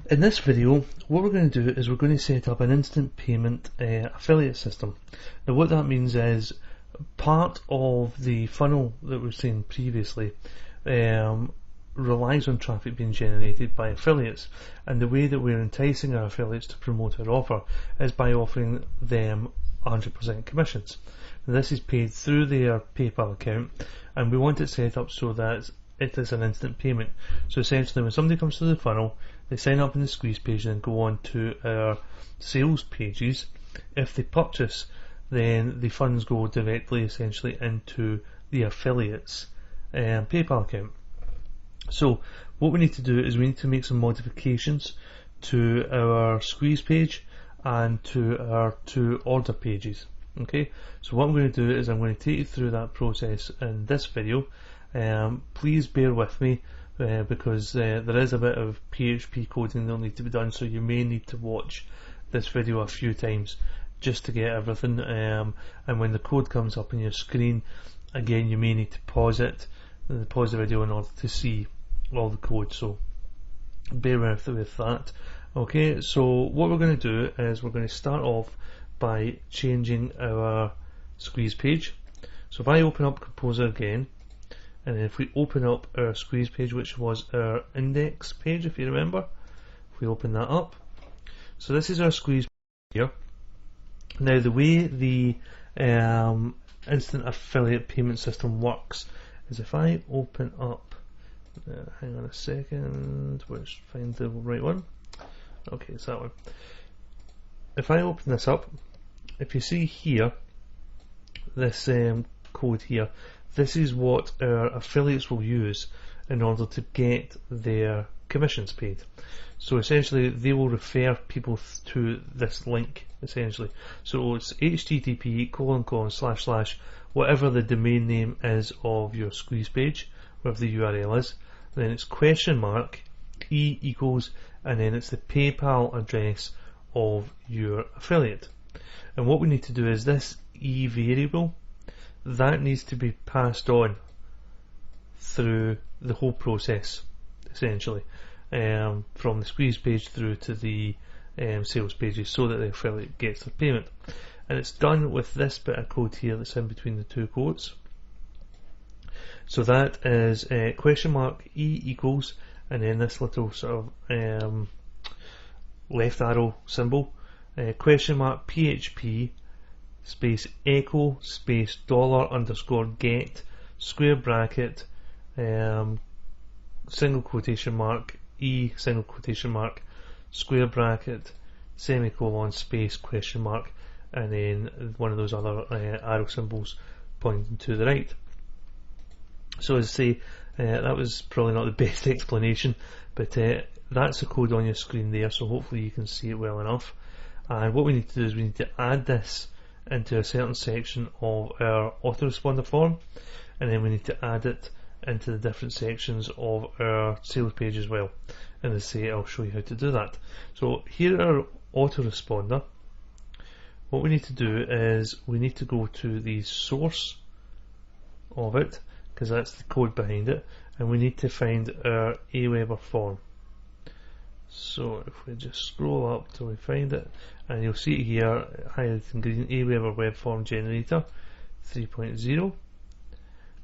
In this video, what we're going to do is we're going to set up an instant payment affiliate system. Now what that means is part of the funnel that we've seen previously relies on traffic being generated by affiliates, and the way that we're enticing our affiliates to promote our offer is by offering them 100% commissions. Now, this is paid through their PayPal account, and we want it set up so that it is an instant payment. So essentially, when somebody comes to the funnel, they sign up in the squeeze page and go on to our sales pages. If they purchase, then the funds go directly essentially into the affiliates PayPal account. So what we need to do is we need to make some modifications to our squeeze page and to our two order pages. Okay, so what I'm going to do is I'm going to take you through that process in this video. Please bear with me because there is a bit of PHP coding that will need to be done, so you may need to watch this video a few times just to get everything, and when the code comes up on your screen again, you may need to pause the video in order to see all the code, so bear with that. Okay, so what we're going to do is we're going to start off by changing our squeeze page. So if I open up Composer again, and if we open up our squeeze page, which was our index page, if you remember, if we open that up, so this is our squeeze page here. Now the way the instant affiliate payment system works is if I open up, hang on a second, let's find the right one. Okay, it's that one. If I open this up, if you see here, this code here, this is what our affiliates will use in order to get their commissions paid. So essentially they will refer people to this link essentially. So it's http:// whatever the domain name is of your squeeze page, whatever the URL is, then it's $E equals, and then it's the PayPal address of your affiliate. And what we need to do is this E variable, that needs to be passed on through the whole process essentially, from the squeeze page through to the sales pages, so that the affiliate gets their payment. And it's done with this bit of code here that's in between the two quotes. So that is $E equals, and then this little sort of left arrow symbol, $PHP space echo space $_get square bracket single quotation mark E single quotation mark square bracket semicolon space question mark, and then one of those other arrow symbols pointing to the right. So as I say, that was probably not the best explanation, but that's the code on your screen there, so hopefully you can see it well enough. And what we need to do is we need to add this into a certain section of our autoresponder form, and then we need to add it into the different sections of our sales page as well. And as I say, I'll show you how to do that. So here our autoresponder, what we need to do is we need to go to the source of it, because that's the code behind it, and we need to find our Aweber form. So if we just scroll up till we find it, and you'll see it here highlighted in green, Aweber web form generator 3.0.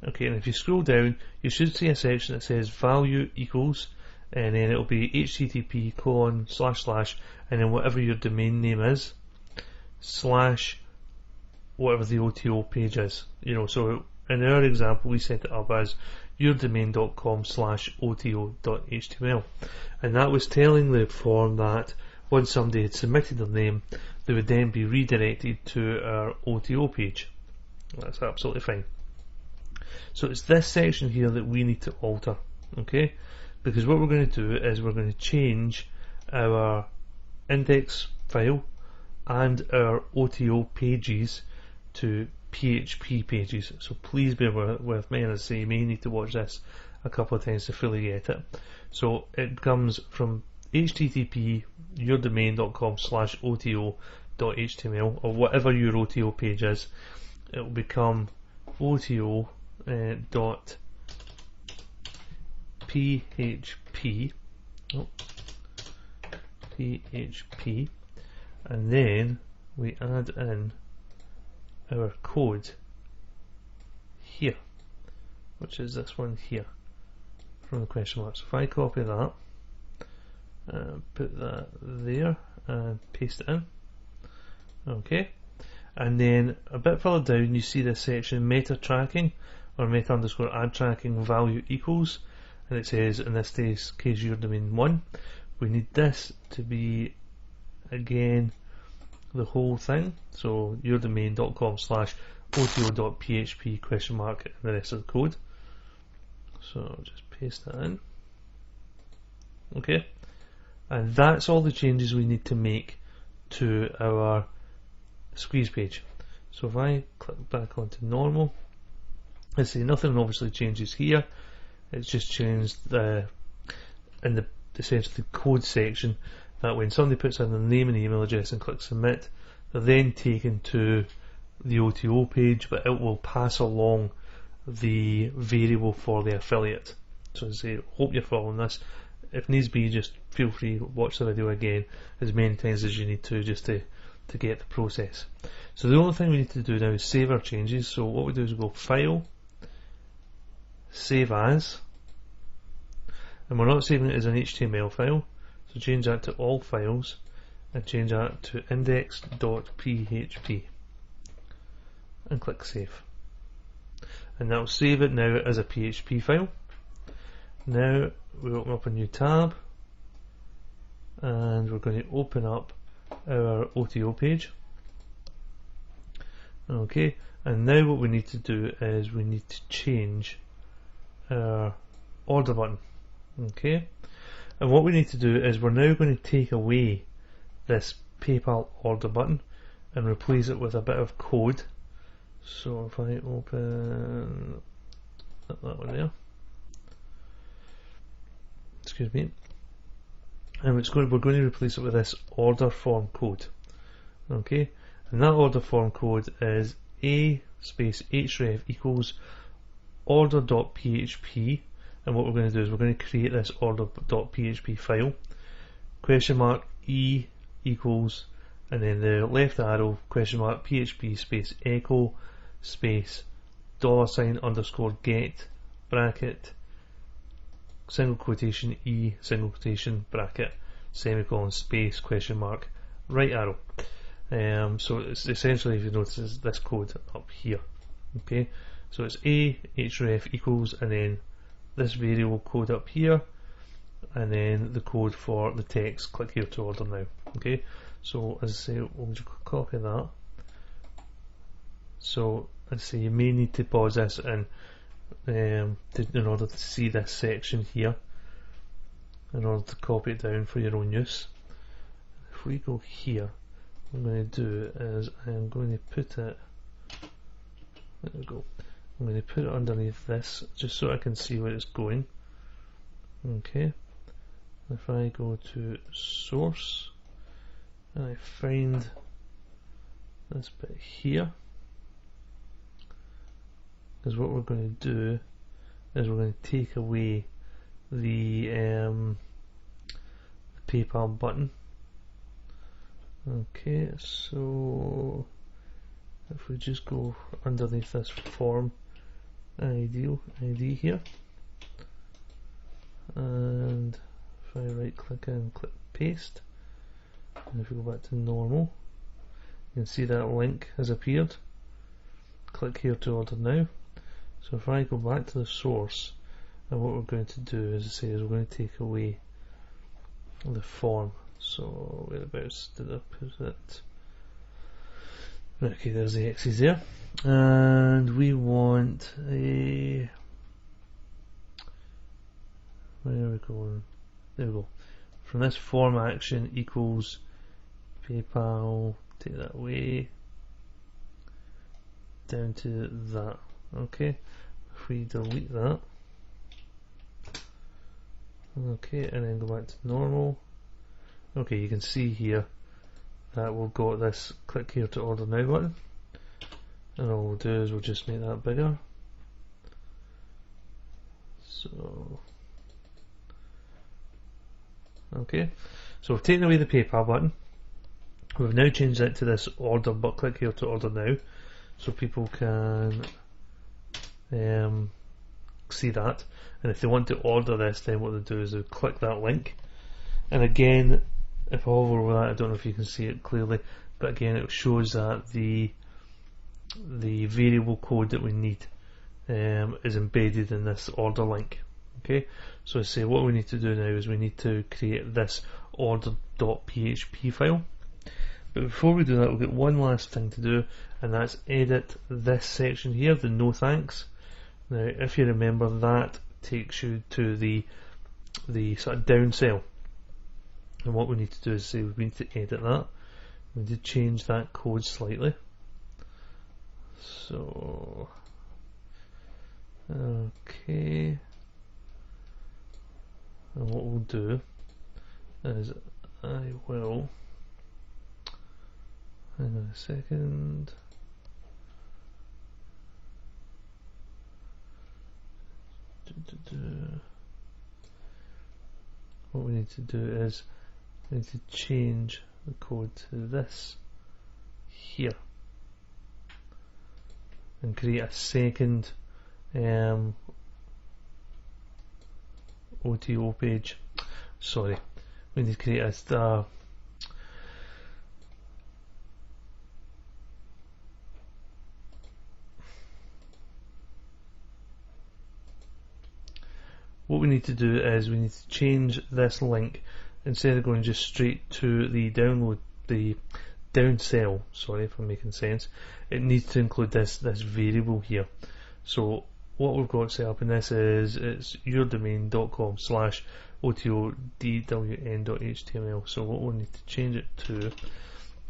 Okay, and if you scroll down, you should see a section that says value equals, and then it'll be http:// and then whatever your domain name is slash whatever the OTO page is. You know, so in our example we set it up as yourdomain.com/oto.html, and that was telling the form that once somebody had submitted their name, they would then be redirected to our OTO page. That's absolutely fine. So it's this section here that we need to alter, okay? Because what we're going to do is we're going to change our index file and our OTO pages to PHP pages. So please bear with me, and as I say, you may need to watch this a couple of times to fully get it. So it comes from http yourdomain.com/oto.html, or whatever your OTO page is. It will become OTO dot PHP .php, and then we add in our code here, which is this one here from the question mark. So if I copy that, put that there and paste it in, okay, and then a bit further down you see this section meta tracking or meta underscore add tracking value equals, and it says in this case your domain 1. We need this to be again the whole thing, so yourdomain.com/oto.php question mark and the rest of the code. So just paste that in, okay, and that's all the changes we need to make to our squeeze page. So if I click back onto normal, I see nothing obviously changes here. It's just changed in the essentially the code section, that when somebody puts in their name and email address and clicks submit, they're then taken to the OTO page, but it will pass along the variable for the affiliate. So I say, hope you're following this. If needs be, just feel free to watch the video again as many times as you need to, just to get the process. So the only thing we need to do now is save our changes. So what we do is we go File, Save As, and we're not saving it as an HTML file, so change that to all files and change that to index.php and click Save, and that will save it now as a PHP file. Now we open up a new tab and we're going to open up our OTO page, okay, and now what we need to do is we need to change our order button, okay, and what we need to do is we're now going to take away this PayPal order button and replace it with a bit of code. So if I open that one there, excuse me, and we're going to replace it with this order form code, okay, and that order form code is a space href equals order.php, and what we're going to do is we're going to create this order.php file, question mark e equals, and then the left arrow, question mark php space echo space $ underscore get bracket single quotation e single quotation bracket semicolon space question mark right arrow. So it's essentially, if you notice, this code up here, okay, so it's a href equals and then this variable code up here and then the code for the text, click here to order now, okay. So as I say, we'll just copy that. So as I say, you may need to pause this and in order to see this section here, in order to copy it down for your own use. If we go here, what I'm going to do is I'm going to put it, there we go, I'm going to put it underneath this just so I can see where it's going, okay. If I go to source and I find this bit here, because what we're going to do is we're going to take away the PayPal button, okay. So if we just go underneath this form ID here, and if I right click and click paste, and if we go back to normal, you can see that link has appeared. Click here to order now. So if I go back to the source, and what we're going to do, as I say, is we're going to take away the form. So whereabouts did I put it? Okay, there's the X's there, and we want a, where are we going? There we go. From this form action equals PayPal, take that away down to that, okay. If we delete that, okay, and then go back to normal, okay, you can see here that we've got this click here to order now button, and all we'll do is we'll just make that bigger. So okay, So we've taken away the PayPal button. We've now changed it to this order, but click here to order now, so people can see that. And if they want to order this, then what they do is they click that link. And again, if I hover over that, I don't know if you can see it clearly, but again it shows that the variable code that we need is embedded in this order link. Okay, so I say what we need to do now is we need to create this order.php file. But before we do that, we've got one last thing to do, and that's edit this section here, the no thanks. Now, if you remember, that takes you to the sort of down cell. And what we need to do is say we need to edit that. We need to change that code slightly. So, okay. And what we'll do is I will, hang on a second. What we need to do is we need to change the code to this here and create a second OTO page. Sorry, we need to create a what we need to do is we need to change this link. Instead of going just straight to the download, the down cell, sorry if I'm making sense, it needs to include this variable here. So what we've got set up in this is it's yourdomain.com/otodwn.html. So what we'll need to change it to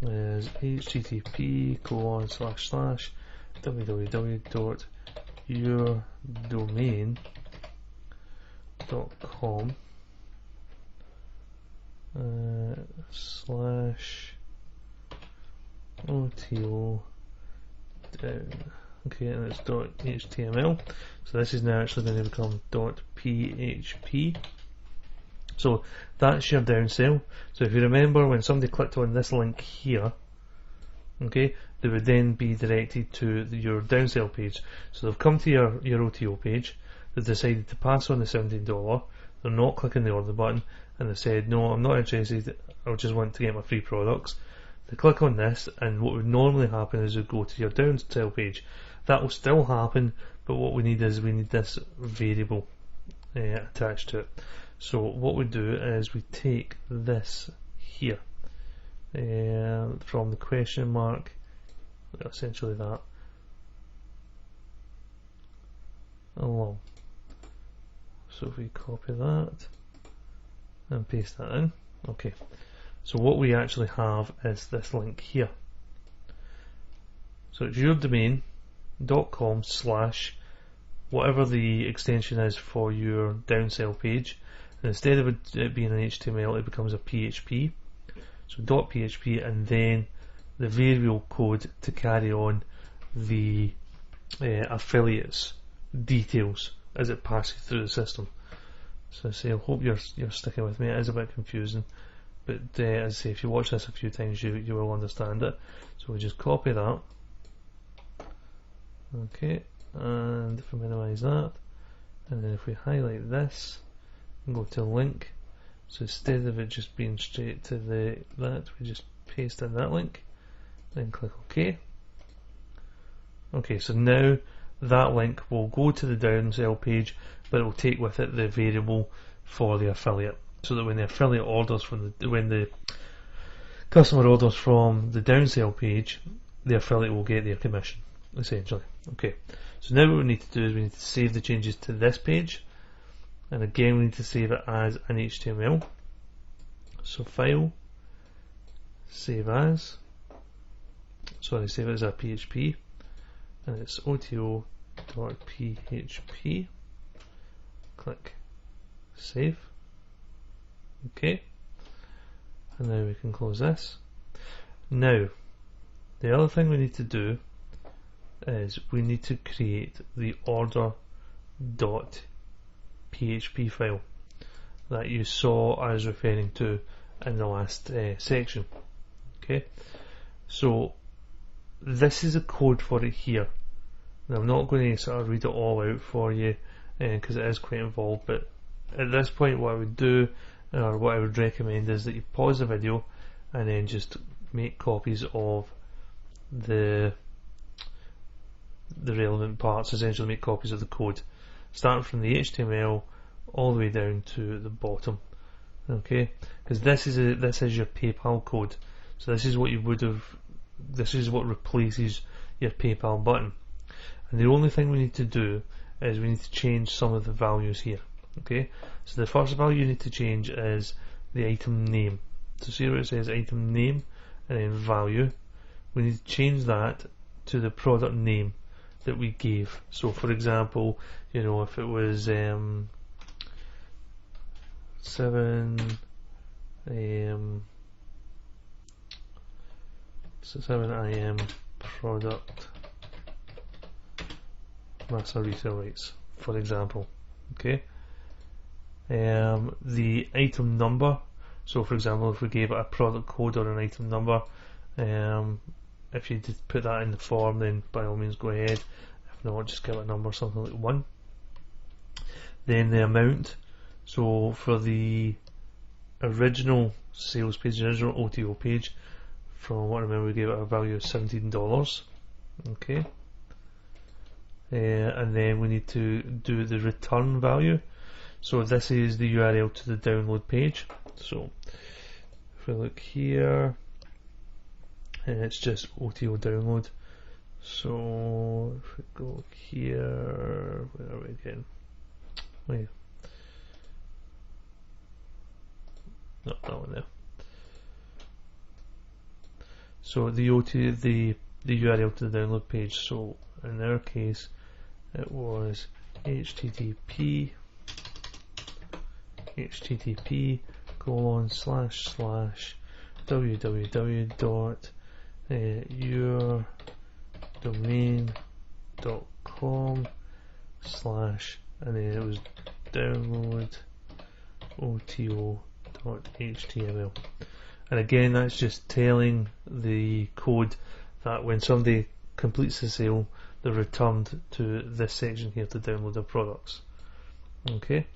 is http://www.yourdomain.com /OTO down. Okay, and it's .html. So this is now actually going to become .php. So that's your down cell. So if you remember, when somebody clicked on this link here, okay, they would then be directed to your down cell page. So they've come to your OTO page, they've decided to pass on the $17, they're not clicking the order button, and they've said, no, I'm not interested, I just want to get my free products. They click on this, and what would normally happen is they go to your down cell page. That will still happen, but what we need is we need this variable attached to it. So what we do is we take this here from the question mark, essentially that, along. So if we copy that and paste that in, okay. So what we actually have is this link here. So it's yourdomain.com/ whatever the extension is for your downsell page, and instead of it being an HTML, it becomes a PHP. So .php, and then the variable code to carry on the affiliates details as it passes through the system. So I say, I hope you're sticking with me. It is a bit confusing, but as I say, if you watch this a few times, you will understand it. So we just copy that. Okay, and if we minimize that, and then if we highlight this and go to link, so instead of it just being straight to that, we just paste in that link, then click OK. Okay, so now that link will go to the downsell page, but it will take with it the variable for the affiliate, so that when the affiliate orders when the customer orders from the downsell page, the affiliate will get their commission, essentially. Okay, so now what we need to do is we need to save the changes to this page, and again we need to save it as an HTML. So file, save as, save it as a PHP, and it's oto.php. Click save. Okay, and now we can close this. Now the other thing we need to do is we need to create the order.php file that you saw I was referring to in the last section. Okay, so this is a code for it here. Now, I'm not going to sort of read it all out for you because it is quite involved, but at this point what I would do, or what I would recommend, is that you pause the video and then just make copies of the relevant parts, essentially make copies of the code, starting from the HTML all the way down to the bottom. Okay, because this is your PayPal code, so this is what you would have, this is what replaces your PayPal button. And the only thing we need to do is we need to change some of the values here. Okay, so the first value you need to change is the item name. So see where it says item name and then value, we need to change that to the product name that we gave. So for example, you know, if it was 7 AM product master resale rights, for example. Okay, the item number, so for example if we gave it a product code or an item number, if you did put that in the form, then by all means go ahead. If not, just give it a number, something like 1. Then the amount, so for the original sales page, the original OTO page, from what I remember we gave it a value of $17. Okay, and then we need to do the return value. So this is the URL to the download page. So if we look here, and it's just OTO download. So if we go here, where are we again? Wait, no, that one there. So the URL to the download page. So in our case, it was http:// www.yourdomain.com/ and then it was download OTO.html. And again, that's just telling the code that when somebody completes the sale, they're returned to this section here to download their products. Okay,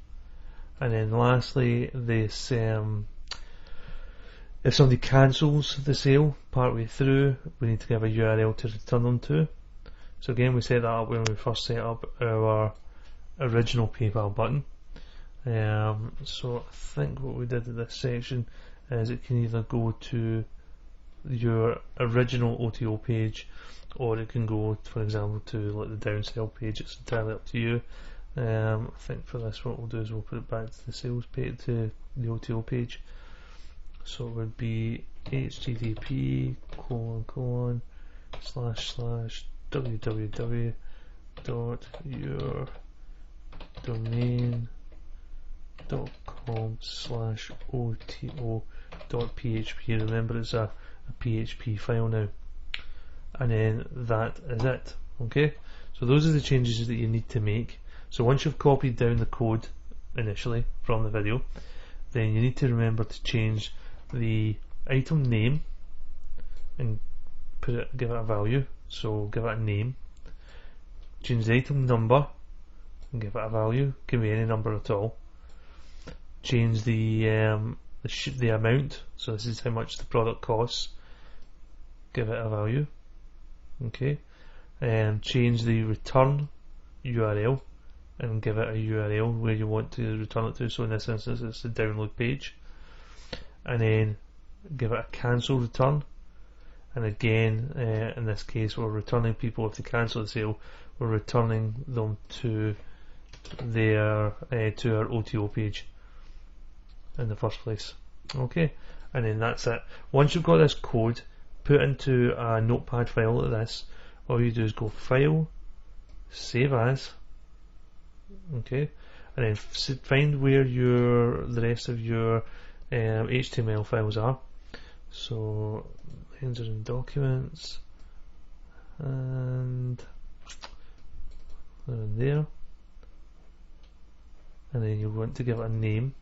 and then lastly, this if somebody cancels the sale partway through, we need to give a URL to return them to. So again, we set that up when we first set up our original PayPal button. So I think what we did in this section is it can either go to your original OTO page, or it can go, for example, to like the downsell page. It's entirely up to you. I think for this, what we'll do is we'll put it back to the sales page, to the OTO page. So it would be http://www.yourdomain.com/OTO.php. Remember, it's a PHP file now. And then that is it. Okay, so those are the changes that you need to make. So once you've copied down the code initially from the video, then you need to remember to change the item name and give it a value, so give it a name. Change the item number and give it a value, can be any number at all. Change the amount, so this is how much the product costs, give it a value. Okay, and change the return URL and give it a URL where you want to return it to. So in this instance, it's the download page. And then give it a cancel return. And again, in this case, we're returning people, if they cancel the sale, we're returning them to their to our OTO page in the first place. Okay, and then that's it. Once you've got this code, put into a notepad file like this. All you do is go File, Save As. Okay, and then find where the rest of your HTML files are. So things are in Documents, and they're in there. And then you want to give it a name,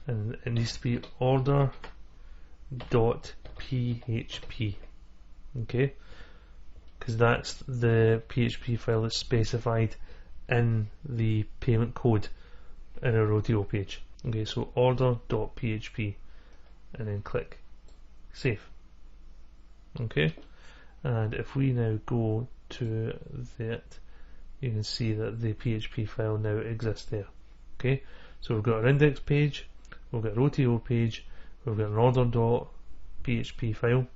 and it needs to be order order.php. Okay, because that's the PHP file that's specified in the payment code in our OTO page. Okay, so order.php, and then click save. Okay, and if we now go to that, you can see that the PHP file now exists there. Okay, so we've got our index page, we've got our OTO page, we've got an order.php file.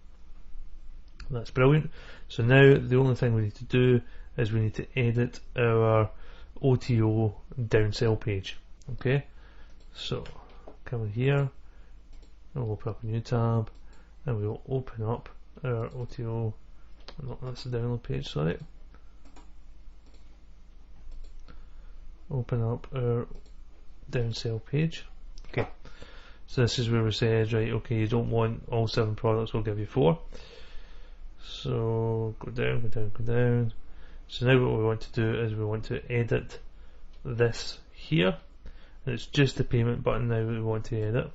That's brilliant. So now the only thing we need to do is we need to edit our OTO downsell page. Okay, so come in here, and we'll open up a new tab, and we'll open up our OTO. No, that's the download page, sorry. Open up our downsell page. Okay, so this is where we said, right, okay, you don't want all 7 products, we'll give you 4. So go down, go down, go down. So now what we want to do is we want to edit this here, and it's just the payment button now we want to edit.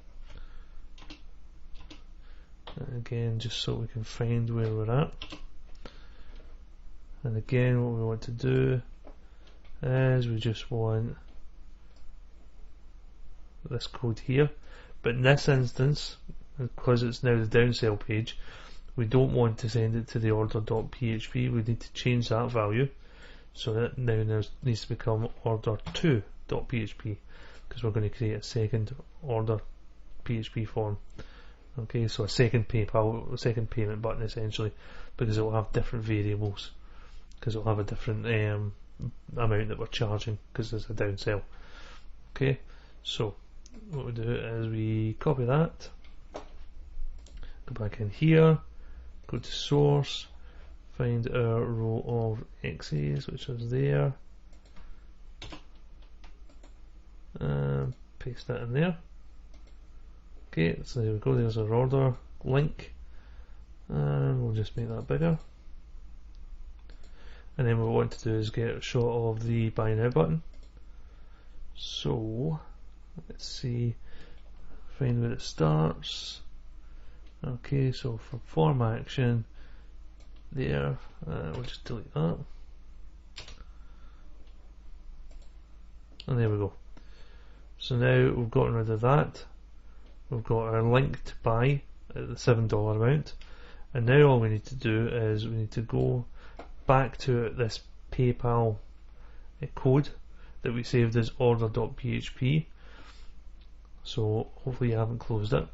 And again, just so we can find where we're at. And again, what we want to do is we just want this code here, but in this instance, because it's now the downsell page, we don't want to send it to the order.php. We need to change that value, so that now needs to become order2.php, because we're going to create a second order PHP form. Okay, so a second PayPal, a second payment button essentially, because it will have different variables, because it will have a different amount that we're charging, because there's a downsell. Okay, so what we do is we copy that, go back in here, go to source, find our row of X's, which is there, paste that in there. Okay, so there we go, there's our order link, and we'll just make that bigger. And then what we want to do is get a shot of the buy now button. So let's see, find where it starts. Okay, so for form action there, we'll just delete that, and there we go. So now we've gotten rid of that, we've got our link to buy at the $7 amount, and now all we need to do is we need to go back to this PayPal code that we saved as order.php. So hopefully you haven't closed it.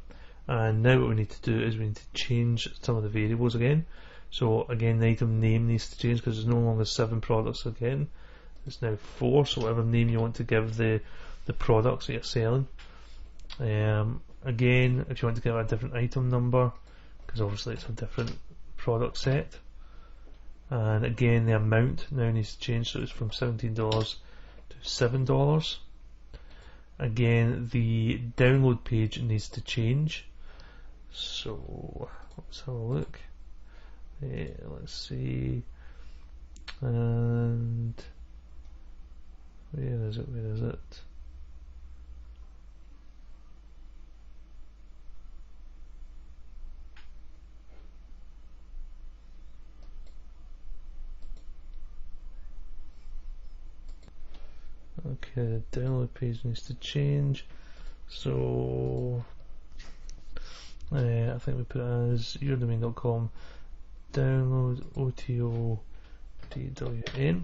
And now what we need to do is we need to change some of the variables again. So again, the item name needs to change, because there's no longer 7 products again, it's now 4. So whatever name you want to give the products that you're selling. Again, if you want to give a different item number, because obviously it's a different product set. And again, the amount now needs to change, so it's from $17 to $7. Again, the download page needs to change, so let's have a look. Let's see, and where is it, where is it? Okay, the download page needs to change, so I think we put it as yourdomain.com download OTO DWN,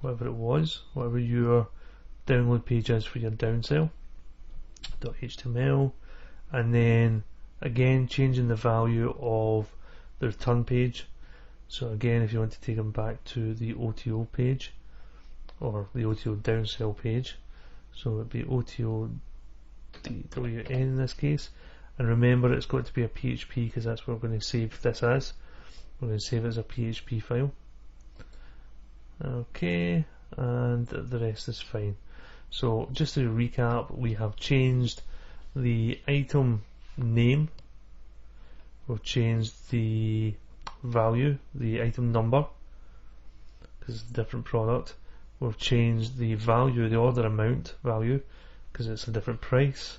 whatever it was, whatever your download page is for your downsell, .html, and then again changing the value of the return page. So again, if you want to take them back to the OTO page, or the OTO downsell page, so it would be OTO DWN in this case, and remember it's got to be a PHP, because that's what we're going to save this as. We're going to save it as a PHP file. Okay, and the rest is fine. So just to recap, we have changed the item name, we've changed the value, the item number, because it's a different product. We've changed the value, the order amount value, because it's a different price.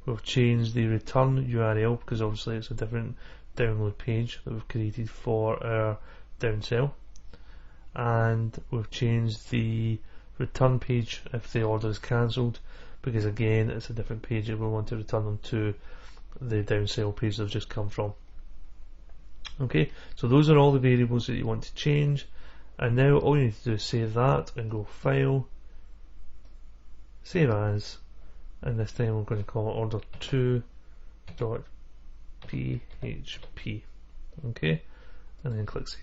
We've changed the return URL because obviously it's a different download page that we've created for our downsell, and we've changed the return page if the order is cancelled, because again it's a different page if we want to return them to the downsell page they've just come from. Okay, so those are all the variables that you want to change, and now all you need to do is save that and go File, Save As, and this time we're going to call it order2.php. Okay, and then click Save.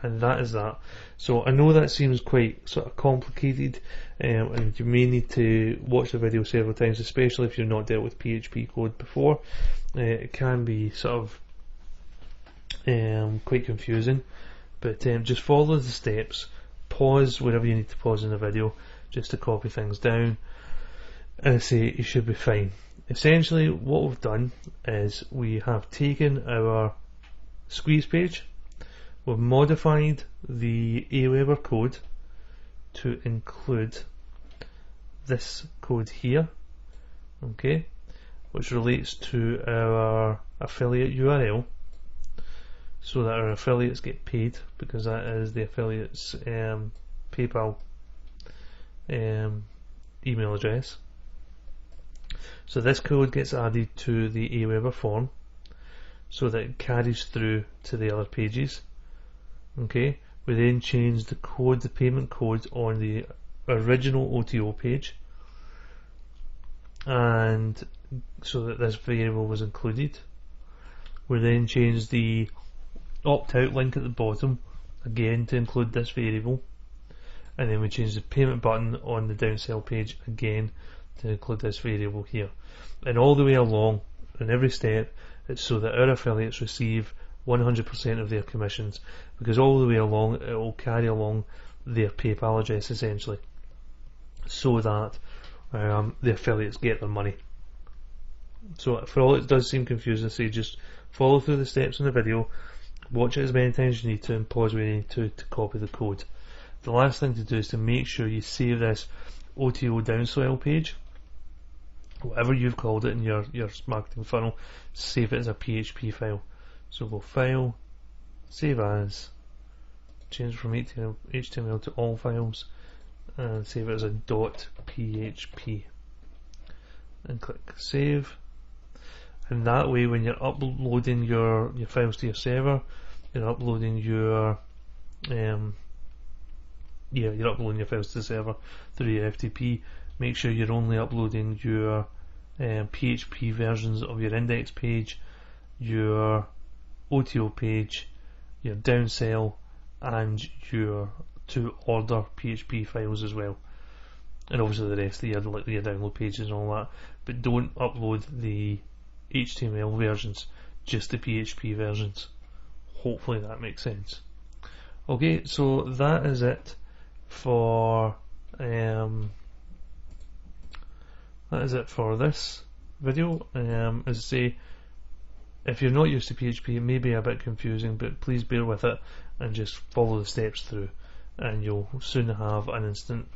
And that is that. So I know that seems quite sort of complicated, and you may need to watch the video several times, especially if you've not dealt with PHP code before. It can be sort of quite confusing, but just follow the steps, pause wherever you need to pause in the video just to copy things down, and I say you should be fine. Essentially what we've done is we have taken our squeeze page, we've modified the Aweber code to include this code here, okay, which relates to our affiliate URL, so that our affiliates get paid, because that is the affiliate's PayPal email address. So this code gets added to the Aweber form so that it carries through to the other pages. Okay, we then change the code, the payment code on the original OTO page, and so that this variable was included. We then change the opt-out link at the bottom again to include this variable, and then we change the payment button on the downsell page again to include this variable here. And all the way along, in every step, it's so that our affiliates receive 100% of their commissions, because all the way along it will carry along their PayPal address essentially, so that the affiliates get their money. So for all it does seem confusing, say just follow through the steps in the video, watch it as many times as you need to, and pause where you need to copy the code. The last thing to do is to make sure you save this OTO downsell page, whatever you've called it in your marketing funnel, save it as a PHP file. So go File, Save As, change from HTML to all files, and save it as a .php, and click Save. And that way, when you're uploading your files to your server, you're uploading your you're uploading your files to the server through your FTP. Make sure you're only uploading your PHP versions of your index page, your OTO page, your downsell, and your to order PHP files as well, and obviously the rest of your download pages and all that. But don't upload the HTML versions, just the PHP versions. Hopefully that makes sense. Okay, so that is it for this video. As I say, if you're not used to PHP, it may be a bit confusing, but please bear with it and just follow the steps through, and you'll soon have an instant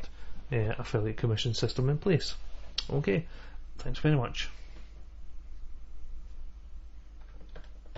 affiliate commission system in place. Okay, thanks very much.